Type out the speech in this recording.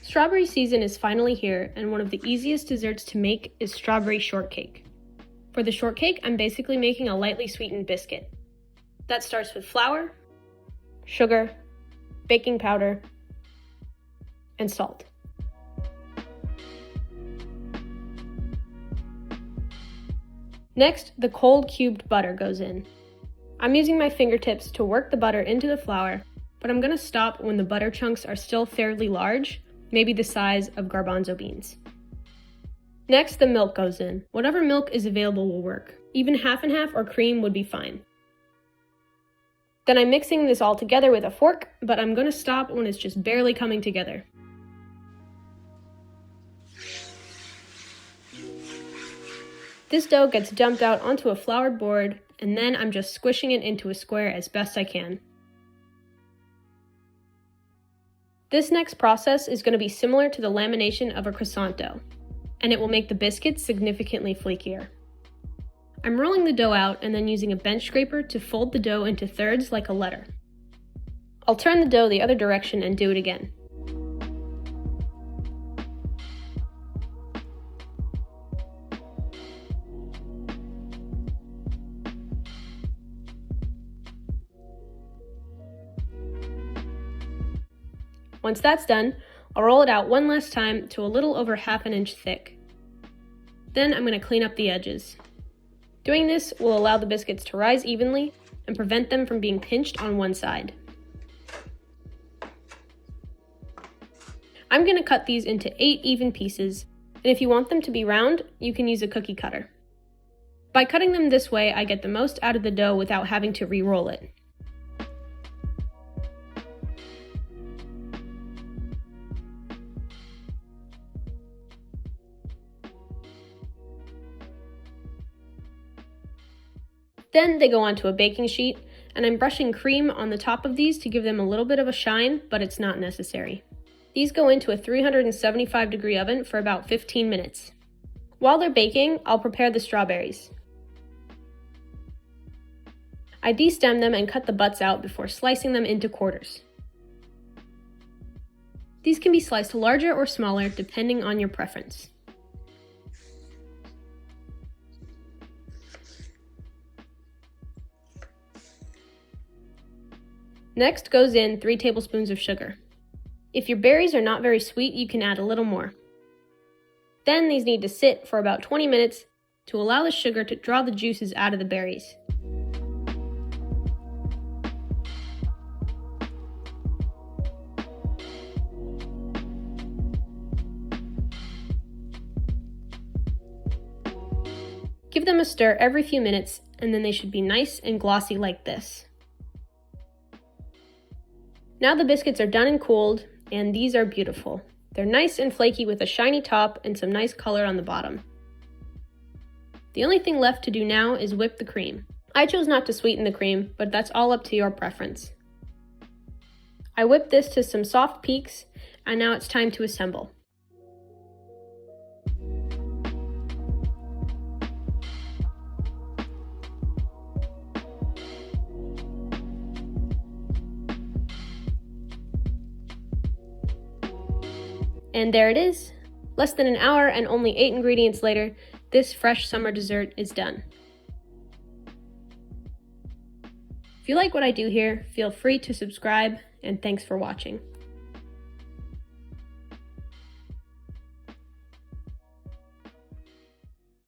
Strawberry season is finally here, and one of the easiest desserts to make is strawberry shortcake. For the shortcake, I'm basically making a lightly sweetened biscuit. That starts with flour, sugar, baking powder, and salt. Next, the cold cubed butter goes in. I'm using my fingertips to work the butter into the flour, but I'm going to stop when the butter chunks are still fairly large, maybe the size of garbanzo beans. Next, the milk goes in. Whatever milk is available will work. Even half and half or cream would be fine. Then I'm mixing this all together with a fork, but I'm going to stop when it's just barely coming together. This dough gets dumped out onto a floured board, and then I'm just squishing it into a square as best I can. This next process is going to be similar to the lamination of a croissant dough, and it will make the biscuits significantly flakier. I'm rolling the dough out and then using a bench scraper to fold the dough into thirds like a letter. I'll turn the dough the other direction and do it again. Once that's done, I'll roll it out one last time to a little over ½ an inch thick. Then I'm going to clean up the edges. Doing this will allow the biscuits to rise evenly and prevent them from being pinched on one side. I'm going to cut these into 8 even pieces, and if you want them to be round, you can use a cookie cutter. By cutting them this way, I get the most out of the dough without having to re-roll it. Then they go onto a baking sheet, and I'm brushing cream on the top of these to give them a little bit of a shine, but it's not necessary. These go into a 375-degree oven for about 15 minutes. While they're baking, I'll prepare the strawberries. I destem them and cut the butts out before slicing them into quarters. These can be sliced larger or smaller depending on your preference. Next goes in 3 tablespoons of sugar. If your berries are not very sweet, you can add a little more. Then these need to sit for about 20 minutes to allow the sugar to draw the juices out of the berries. Give them a stir every few minutes, and then they should be nice and glossy like this. Now the biscuits are done and cooled, and these are beautiful. They're nice and flaky with a shiny top and some nice color on the bottom. The only thing left to do now is whip the cream. I chose not to sweeten the cream, but that's all up to your preference. I whipped this to some soft peaks, and now it's time to assemble. And there it is. Less than an hour and only 8 ingredients later, this fresh summer dessert is done. If you like what I do here, feel free to subscribe, and thanks for watching.